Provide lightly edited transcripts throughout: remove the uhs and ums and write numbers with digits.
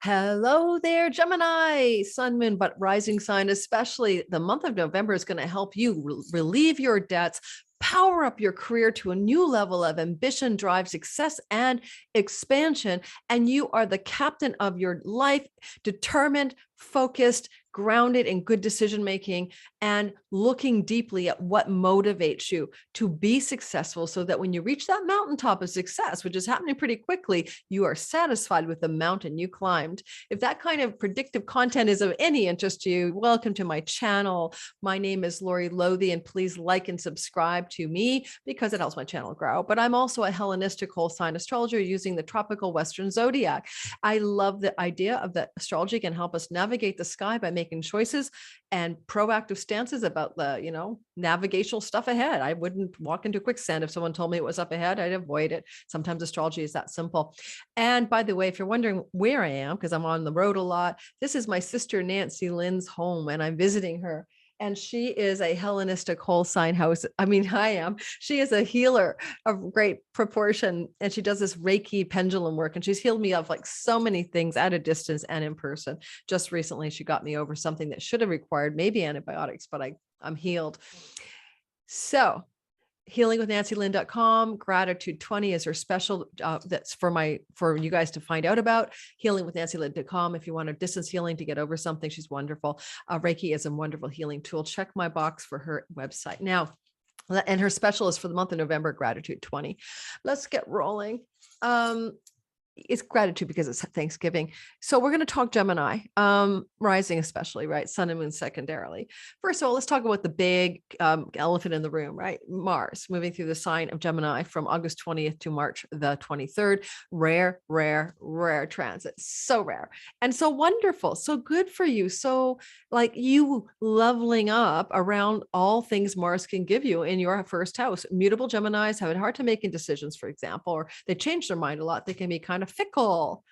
Hello there, Gemini, sun, moon, but rising sign, especially the month of November is going to help you relieve your debts, power up your career to a new level of ambition, drive, success, and expansion. And you are the captain of your life, determined, focused, grounded in good decision making, and looking deeply at what motivates you to be successful so that when you reach that mountaintop of success, which is happening pretty quickly, you are satisfied with the mountain you climbed. If that kind of predictive content is of any interest to you, welcome to my channel. My name is Lori Lothy, and please like and subscribe to me because it helps my channel grow. But I'm also a Hellenistic whole sign astrologer using the tropical Western zodiac. I love the idea of that astrology can help us navigate the sky by making choices and proactive stances about the, navigational stuff ahead. I wouldn't walk into quicksand if someone told me it was up ahead. I'd avoid it. Sometimes astrology is that simple. And by the way, if you're wondering where I am, because I'm on the road a lot, this is my sister Nancy Lynn's home, and I'm visiting her. And she is a Hellenistic whole sign house. I mean, I am. She is a healer of great proportion, and she does this Reiki pendulum work, and she's healed me of like so many things at a distance and in person. Just recently, she got me over something that should have required maybe antibiotics, but I'm healed. So healingwithnancylynn.com, gratitude 20 is her special. That's for you guys to find out about. Healingwithnancylynn.com if you want a distance healing to get over something. She's wonderful. Reiki is a wonderful healing tool. Check my box for her website. Now, and her special is for the month of November, gratitude 20. Let's get rolling. It's gratitude because it's Thanksgiving. So we're going to talk Gemini, rising especially, right? Sun and moon secondarily. First of all, let's talk about the big elephant in the room, right? Mars moving through the sign of Gemini from August 20th to March the 23rd. Rare, rare, rare transit. So rare and so wonderful. So good for you. So like you leveling up around all things Mars can give you in your first house. Mutable Geminis have a hard time making decisions, for example, or they change their mind a lot. They can be kind of fickle,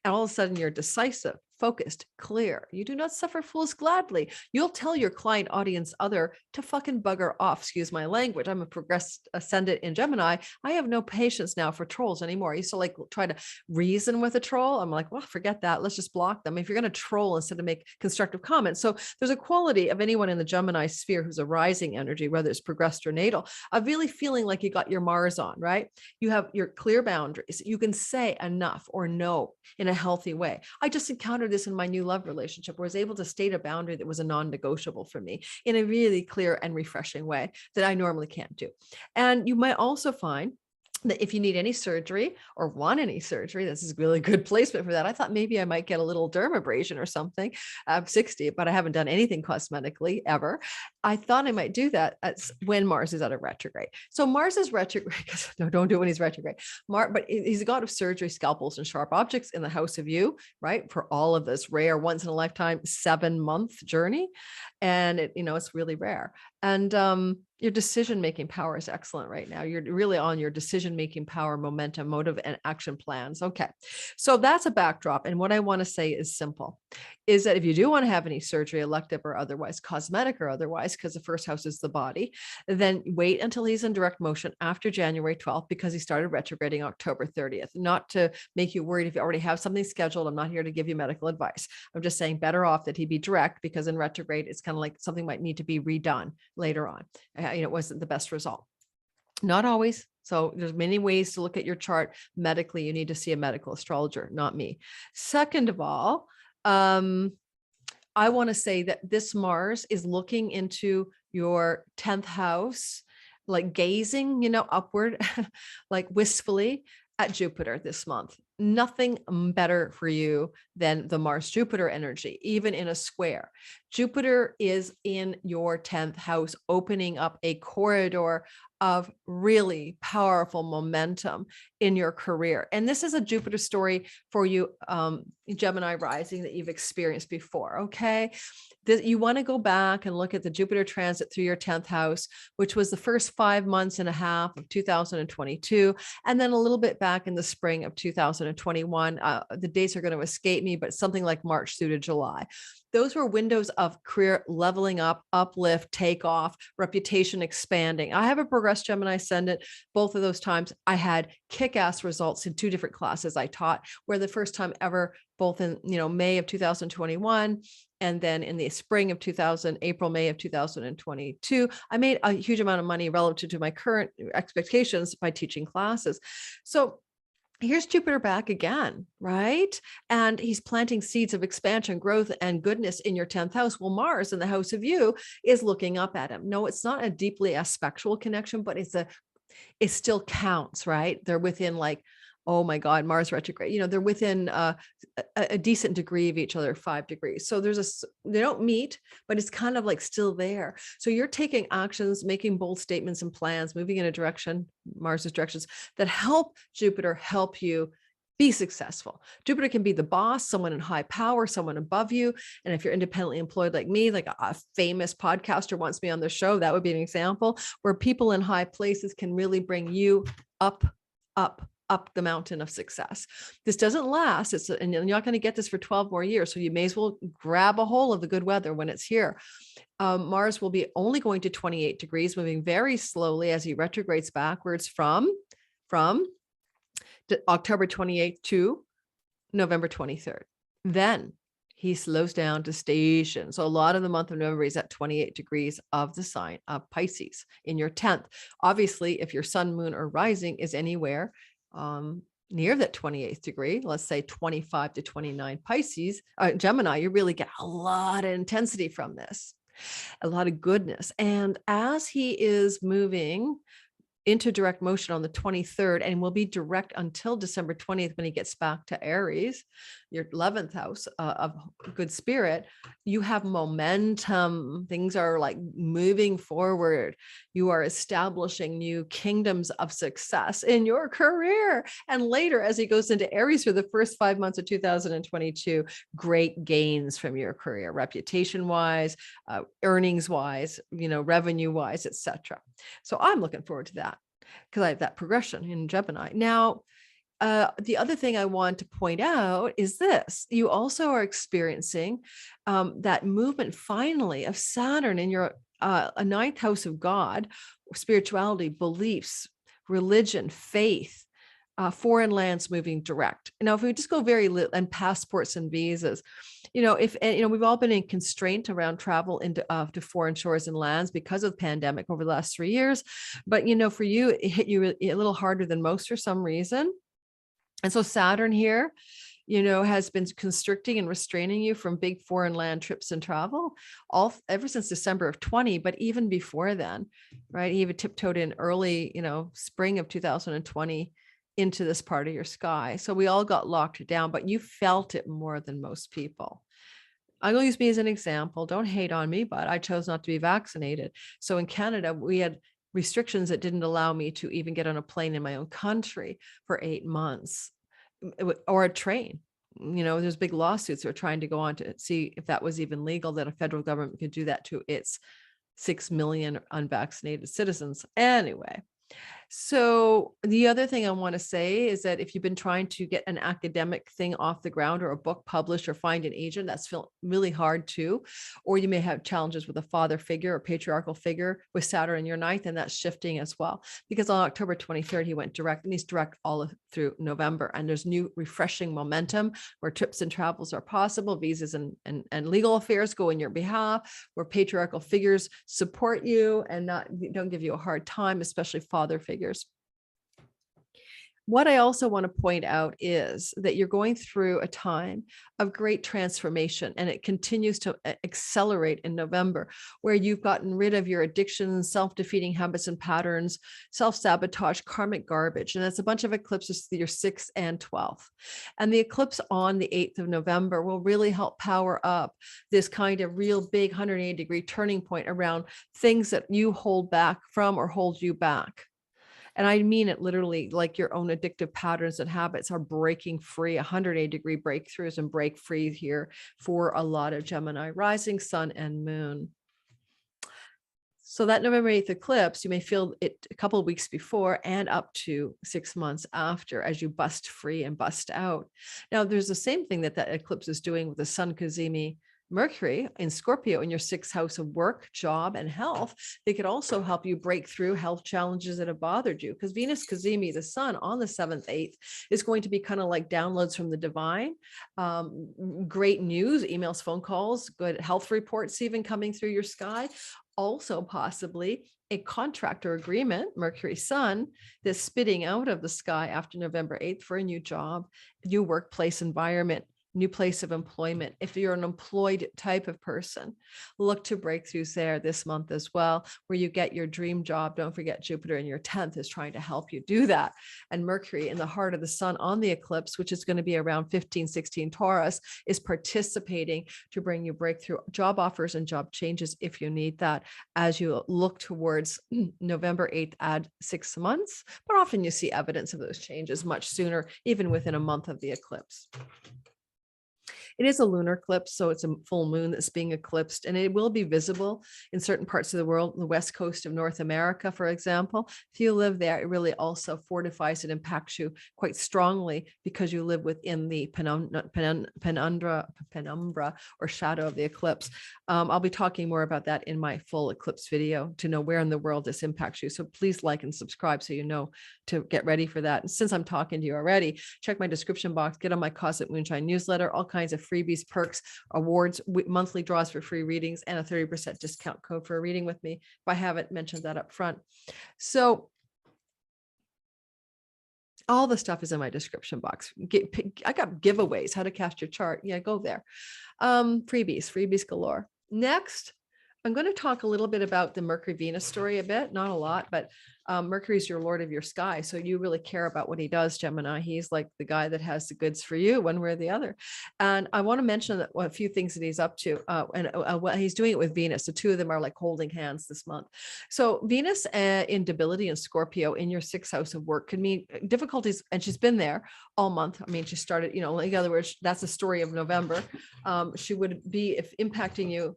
and all of a sudden you're decisive, focused, clear. You do not suffer fools gladly. You'll tell your client, audience, other to fucking bugger off. Excuse my language. I'm a progressed ascendant in Gemini. I have no patience now for trolls anymore. I used to like try to reason with a troll. I'm like, well, forget that. Let's just block them. If you're going to troll instead of make constructive comments. So there's a quality of anyone in the Gemini sphere who's a rising energy, whether it's progressed or natal, of really feeling like you got your Mars on, right? You have your clear boundaries. You can say enough or no in a healthy way. I just encountered this in my new love relationship, where I was able to state a boundary that was a non-negotiable for me in a really clear and refreshing way that I normally can't do. And you might also find that if you need any surgery or want any surgery, this is really good placement for that. I thought maybe I might get a little dermabrasion or something. I'm 60, but I haven't done anything cosmetically ever. I thought I might do that when Mars is out of retrograde. So Mars is retrograde. No, don't do it when he's retrograde. But he's a god of surgery, scalpels, and sharp objects in the house of you, right? For all of this rare, once in a lifetime, 7-month journey. And it's really rare. And your decision-making power is excellent right now. You're really on your decision-making power, momentum, motive, and action plans. Okay. So that's a backdrop. And what I want to say is simple, is that if you do want to have any surgery, elective or otherwise, cosmetic or otherwise, because the first house is the body, then wait until he's in direct motion after January 12th, because he started retrograding October 30th. Not to make you worried if you already have something scheduled. I'm not here to give you medical advice. I'm just saying better off that he be direct, because in retrograde, it's kind of like something might need to be redone later on. It wasn't the best result. Not always. So there's many ways to look at your chart medically. You need to see a medical astrologer, not me. Second of all, I want to say that this Mars is looking into your 10th house, like gazing, upward, like wistfully at Jupiter this month. Nothing better for you than the Mars-Jupiter energy, even in a square. Jupiter is in your 10th house, opening up a corridor of really powerful momentum in your career. And this is a Jupiter story for you, Gemini rising, that you've experienced before, okay? You want to go back and look at the Jupiter transit through your 10th house, which was the first 5 months and a half of 2022, and then a little bit back in the spring of 2021. The dates are going to escape me, but something like March through to July. Those were windows of career leveling up, uplift, takeoff, reputation expanding. I have a progressed Gemini ascendant. Both of those times I had kick-ass results in 2 different classes I taught, where the first time ever both in, May of 2021, and then in the spring of April, May of 2022, I made a huge amount of money relative to my current expectations by teaching classes. So here's Jupiter back again, right? And he's planting seeds of expansion, growth, and goodness in your 10th house. Well, Mars in the house of you is looking up at him. No, it's not a deeply aspectual connection, but it still counts, right? They're within like, oh my God, Mars retrograde, they're within a decent degree of each other, 5 degrees. So they don't meet, but it's kind of like still there. So you're taking actions, making bold statements and plans, moving in a direction, Mars's directions, that help Jupiter help you be successful. Jupiter can be the boss, someone in high power, someone above you. And if you're independently employed like me, like a famous podcaster wants me on the show, that would be an example where people in high places can really bring you up the mountain of success. This doesn't last. And you're not going to get this for 12 more years. So you may as well grab a hold of the good weather when it's here. Mars will be only going to 28 degrees, moving very slowly as he retrogrades backwards from October 28th to November 23rd. Then he slows down to station. So a lot of the month of November is at 28 degrees of the sign of Pisces in your 10th. Obviously, if your sun, moon, or rising is anywhere near that 28th degree, let's say 25 to 29 Pisces, Gemini, you really get a lot of intensity from this, a lot of goodness. And as he is moving into direct motion on the 23rd and will be direct until December 20th when he gets back to Aries, your 11th house of good spirit, you have momentum. Things are like moving forward. You are establishing new kingdoms of success in your career. And later, as he goes into Aries for the first 5 months of 2022, great gains from your career, reputation-wise, earnings-wise, revenue-wise, etc. So I'm looking forward to that because I have that progression in Gemini. Now, the other thing I want to point out is this. You also are experiencing that movement finally of Saturn in your a 9th house of God, spirituality, beliefs, religion, faith, foreign lands moving direct. Now, if we just go very little, and passports and visas, we've all been in constraint around travel into to foreign shores and lands because of the pandemic over the last 3 years. But, for you, it hit you a little harder than most for some reason. And so Saturn here, has been constricting and restraining you from big foreign land trips and travel ever since December of 20, but even before then, right? He even tiptoed in early, spring of 2020 into this part of your sky. So we all got locked down, but you felt it more than most people. I'm going to use me as an example. Don't hate on me, but I chose not to be vaccinated. So in Canada, we had restrictions that didn't allow me to even get on a plane in my own country for 8 months or a train. There's big lawsuits that are trying to go on to see if that was even legal, that a federal government could do that to its 6 million unvaccinated citizens. Anyway, so the other thing I want to say is that if you've been trying to get an academic thing off the ground or a book published or find an agent, that's really hard too. Or you may have challenges with a father figure or patriarchal figure with Saturn in your 9th, and that's shifting as well. Because on October 23rd, he went direct, and he's direct all through November. And there's new refreshing momentum where trips and travels are possible, visas and legal affairs go in your behalf, where patriarchal figures support you and don't give you a hard time, especially father figures. What I also want to point out is that you're going through a time of great transformation, and it continues to accelerate in November, where you've gotten rid of your addictions, self-defeating habits and patterns, self-sabotage, karmic garbage. And that's a bunch of eclipses, your 6th and 12th. And the eclipse on the 8th of November will really help power up this kind of real big 180-degree turning point around things that you hold back from or hold you back. And I mean it literally, like your own addictive patterns and habits are breaking free, 180-degree breakthroughs and break free here for a lot of Gemini rising, sun, and moon. So that November 8th eclipse, you may feel it a couple of weeks before and up to 6 months after as you bust free and bust out. Now, there's the same thing that eclipse is doing with the sun cazimi Mercury in Scorpio in your sixth house of work, job, and health, they could also help you break through health challenges that have bothered you. Because Venus Cazimi, the sun on the 7th, 8th, is going to be kind of like downloads from the divine. Great news, emails, phone calls, good health reports even coming through your sky. Also possibly a contract or agreement, Mercury Sun, that's spitting out of the sky after November 8th for a new job, new workplace environment, new place of employment. If you're an employed type of person, look to breakthroughs there this month as well, where you get your dream job. Don't forget Jupiter in your 10th is trying to help you do that. And Mercury in the heart of the sun on the eclipse, which is going to be around 1516 Taurus, is participating to bring you breakthrough job offers and job changes if you need that as you look towards November 8th, add 6 months. But often you see evidence of those changes much sooner, even within a month of the eclipse. It is a lunar eclipse, so it's a full moon that's being eclipsed, and it will be visible in certain parts of the world, the west coast of North America, for example. If you live there, it really also fortifies and impacts you quite strongly because you live within the penumbra or shadow of the eclipse. I'll be talking more about that in my full eclipse video to know where in the world this impacts you. So please like and subscribe so you know to get ready for that. And since I'm talking to you already, check my description box, get on my Cosmic Moonshine newsletter, all kinds of freebies, perks, awards, monthly draws for free readings, and a 30% discount code for a reading with me, if I haven't mentioned that up front. So all the stuff is in my description box. I got giveaways, how to cast your chart. Yeah, go there. Freebies galore. Next, I'm going to talk a little bit about the Mercury Venus story a bit, not a lot, but Mercury is your lord of your sky. So you really care about what he does, Gemini. He's like the guy that has the goods for you one way or the other. And I want to mention that a few things that he's up to and what he's doing it with Venus. The two of them are like holding hands this month. So Venus in debility in Scorpio in your sixth house of work could mean difficulties. And she's been there all month. I mean, she started, in other words, that's the story of November. She would be impacting you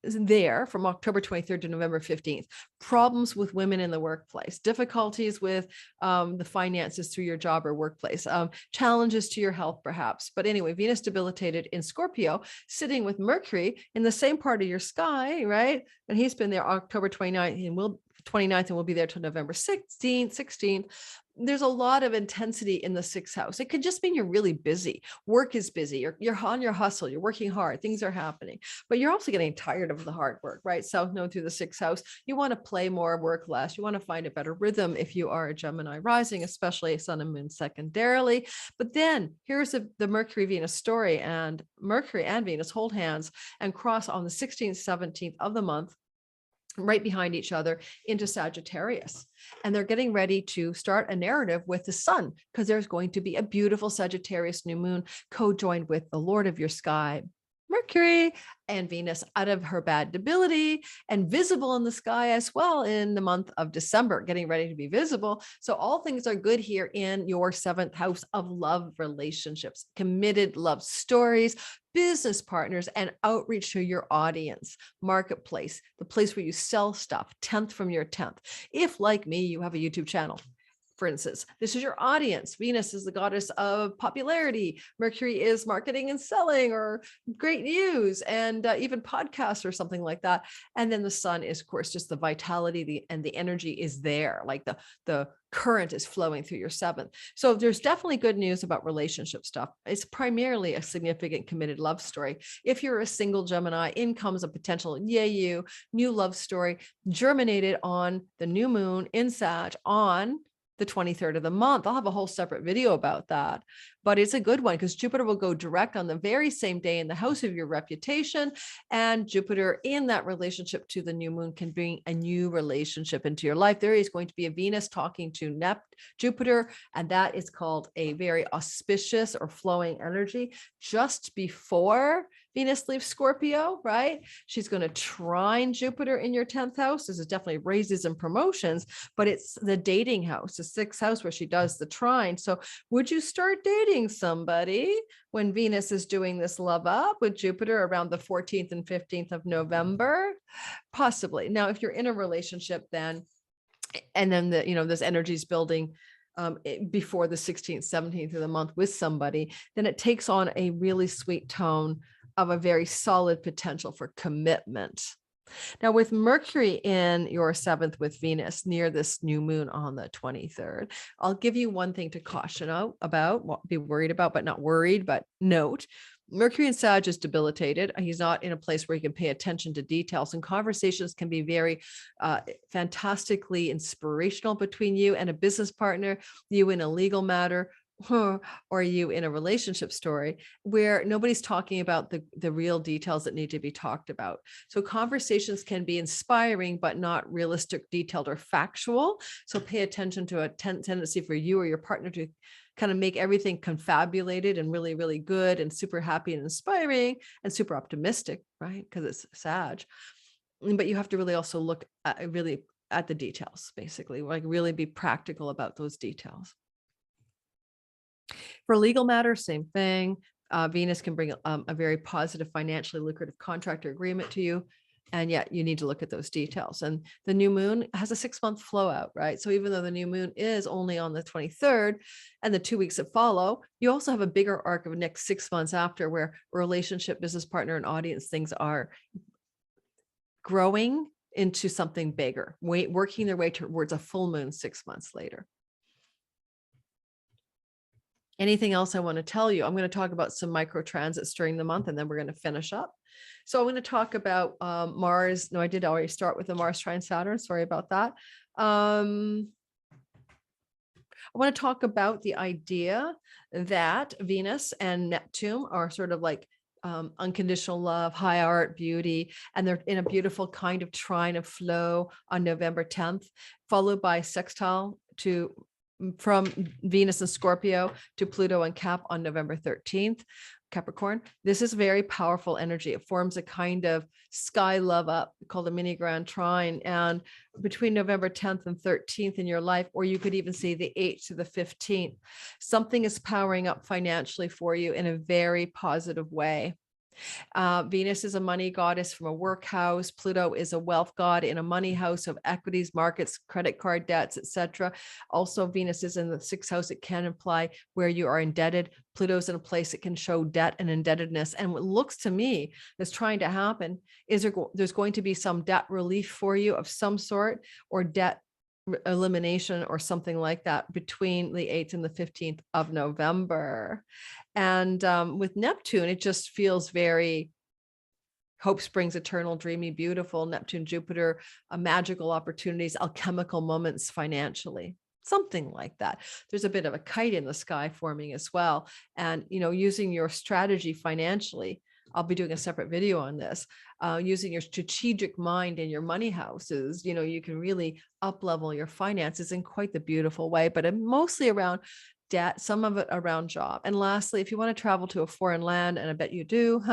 there from October 23rd to November 15th. Problems with women in the workplace, difficulties with the finances through your job or workplace, challenges to your health perhaps. But anyway, Venus debilitated in Scorpio, sitting with Mercury in the same part of your sky, right? And he's been there October 29th and will be there till November 16th. There's a lot of intensity in the sixth house. It could just mean you're really busy. Work is busy. You're on your hustle. You're working hard. Things are happening, but you're also getting tired of the hard work, right? South node through the sixth house. You want to play more, work less. You want to find a better rhythm if you are a Gemini rising, especially sun and moon secondarily. But then here's the Mercury Venus story, and Mercury and Venus hold hands and cross on the 16th, 17th of the month, right behind each other into Sagittarius. And they're getting ready to start a narrative with the sun because there's going to be a beautiful Sagittarius new moon co-joined with the Lord of your sky, Mercury, and Venus out of her bad debility and visible in the sky as well in the month of December, getting ready to be visible. So all things are good here in your seventh house of love relationships, committed love stories, business partners, and outreach to your audience, marketplace, the place where you sell stuff, 10th from your 10th. If like me, you have a YouTube channel, for instance, this is your audience. Venus is the goddess of popularity. Mercury is marketing and selling or great news and even podcasts or something like that. And then the sun is, of course, just the vitality and the energy is there. Like the current is flowing through your seventh. So there's definitely good news about relationship stuff. It's primarily a significant committed love story. If you're a single Gemini, in comes a potential new love story germinated on the new moon in Sag on the 23rd of the month. I'll have a whole separate video about that, but it's a good one because Jupiter will go direct on the very same day in the house of your reputation, and Jupiter in that relationship to the new moon can bring a new relationship into your life. There is going to be a Venus talking to Jupiter, and that is called a very auspicious or flowing energy just before Venus leaves Scorpio, right? She's going to trine Jupiter in your 10th house. This is definitely raises and promotions, but it's the dating house, the sixth house where she does the trine. So would you start dating somebody when Venus is doing this love up with Jupiter around the 14th and 15th of November? Possibly. Now, if you're in a relationship then, and then this energy is building before the 16th, 17th of the month with somebody, then it takes on a really sweet tone of a very solid potential for commitment. Now, with Mercury in your seventh with Venus near this new moon on the 23rd, I'll give you one thing to caution about, be worried about, but not worried, but note. Mercury in Sag is debilitated. He's not in a place where he can pay attention to details, and conversations can be very fantastically inspirational between you and a business partner, you in a legal matter, or you in a relationship story where nobody's talking about the real details that need to be talked about. So conversations can be inspiring, but not realistic, detailed, or factual. So pay attention to a tendency for you or your partner to kind of make everything confabulated and really, really good and super happy and inspiring and super optimistic, right? Because it's Sag. But you have to really also look at the details, basically, like really be practical about those details. For legal matters, same thing. Venus can bring a very positive, financially lucrative contract or agreement to you. And yet you need to look at those details. And the new moon has a 6-month flow out, right? So even though the new moon is only on the 23rd and the 2 weeks that follow, you also have a bigger arc of the next 6 months after, where relationship, business partner, and audience things are growing into something bigger, working their way towards a full moon 6 months later. Anything else I want to tell you? I'm going to talk about some micro transits during the month, and then we're going to finish up. So I'm going to talk about Mars. No, I did already start with the Mars trine Saturn. Sorry about that. I want to talk about the idea that Venus and Neptune are sort of like unconditional love, high art, beauty, and they're in a beautiful kind of trine of flow on November 10th, followed by sextile from Venus and Scorpio to Pluto and Cap on November 13th, Capricorn. This is very powerful energy. It forms a kind of sky love up called a mini grand trine. And between November 10th and 13th in your life, or you could even see the 8th to the 15th, something is powering up financially for you in a very positive way. Venus is a money goddess from a work house. Pluto is a wealth god in a money house of equities, markets, credit card debts, etc. Also, Venus is in the 6th house. It can imply where you are indebted. Pluto's in a place that can show debt and indebtedness. And what looks to me is trying to happen is there's going to be some debt relief for you of some sort, or debt elimination or something like that between the 8th and the 15th of November. And with Neptune, it just feels very hope springs eternal, dreamy, beautiful. Neptune, Jupiter, magical opportunities, alchemical moments financially, something like that. There's a bit of a kite in the sky forming as well. And, using your strategy financially, I'll be doing a separate video on this, using your strategic mind in your money houses, you can really up level your finances in quite the beautiful way, but mostly around debt, some of it around job. And lastly, if you want to travel to a foreign land, and I bet you do,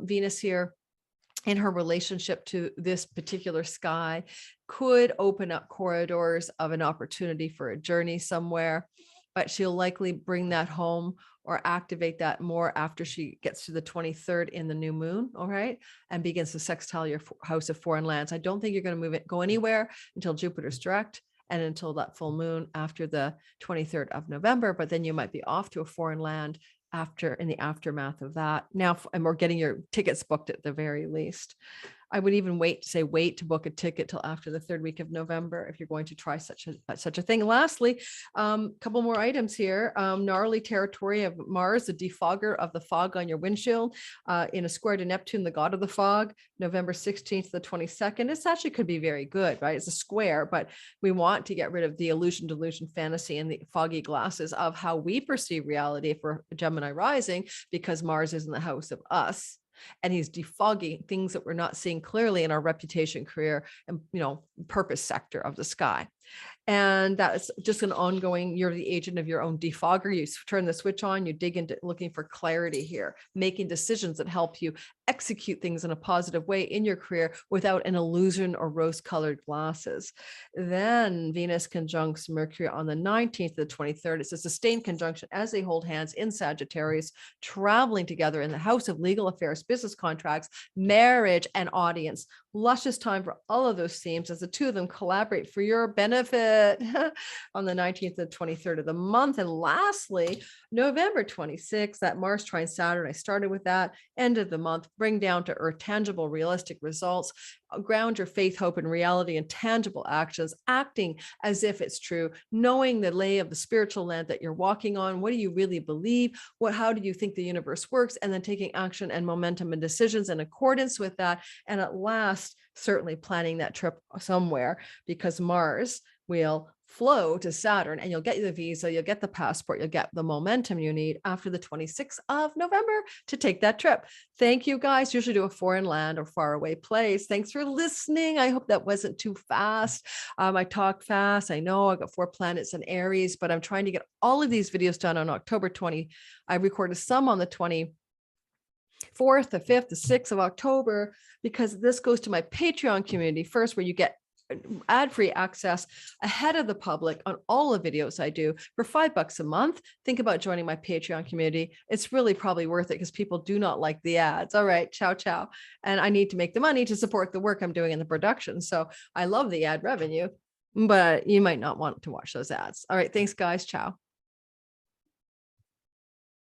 Venus here in her relationship to this particular sky could open up corridors of an opportunity for a journey somewhere, but she'll likely bring that home or activate that more after she gets to the 23rd in the new moon, all right, and begins to sextile your house of foreign lands. I don't think you're going to go anywhere until Jupiter's direct and until that full moon after the 23rd of November, but then you might be off to a foreign land in the aftermath of that. Now, and we're getting your tickets booked at the very least. I would even wait to book a ticket till after the 3rd week of November if you're going to try such a thing. Lastly, couple more items here. Gnarly territory of Mars, the defogger of the fog on your windshield, in a square to Neptune, the god of the fog, November 16th to the 22nd. This actually could be very good, right? It's a square, but we want to get rid of the illusion, delusion, fantasy, and the foggy glasses of how we perceive reality for Gemini rising, because Mars is in the house of us. And he's defogging things that we're not seeing clearly in our reputation, career, and purpose sector of the sky. And that's just an ongoing, you're the agent of your own defogger. You turn the switch on, you dig into looking for clarity here, making decisions that help you execute things in a positive way in your career without an illusion or rose-colored glasses. Then Venus conjuncts Mercury on the 19th to the 23rd. It's a sustained conjunction as they hold hands in Sagittarius, traveling together in the house of legal affairs, business contracts, marriage, and audience. luscious time for all of those themes as the two of them collaborate for your benefit on the 19th and 23rd of the month. And lastly, November 26th, that Mars trine Saturn, I started with that end of the month, bring down to earth tangible, realistic results, ground your faith, hope, and reality in tangible actions, acting as if it's true, knowing the lay of the spiritual land that you're walking on. What do you really believe? How do you think the universe works? And then taking action and momentum and decisions in accordance with that. And at last, certainly planning that trip somewhere, because Mars will flow to Saturn and you'll get the visa, you'll get the passport, you'll get the momentum you need after the 26th of November to take that trip. Thank you guys. Usually to a foreign land or faraway place. Thanks for listening. I hope that wasn't too fast. I talk fast. I know I got 4 planets in Aries, but I'm trying to get all of these videos done on October 20. I recorded some on the 24th, the 5th, the 6th of October, because this goes to my Patreon community first, where you get ad-free access ahead of the public on all the videos I do for $5 a month. Think about joining my Patreon community. It's really probably worth it because people do not like the ads. All right, ciao, ciao. And I need to make the money to support the work I'm doing in the production. So I love the ad revenue, but you might not want to watch those ads. All right, thanks guys, ciao.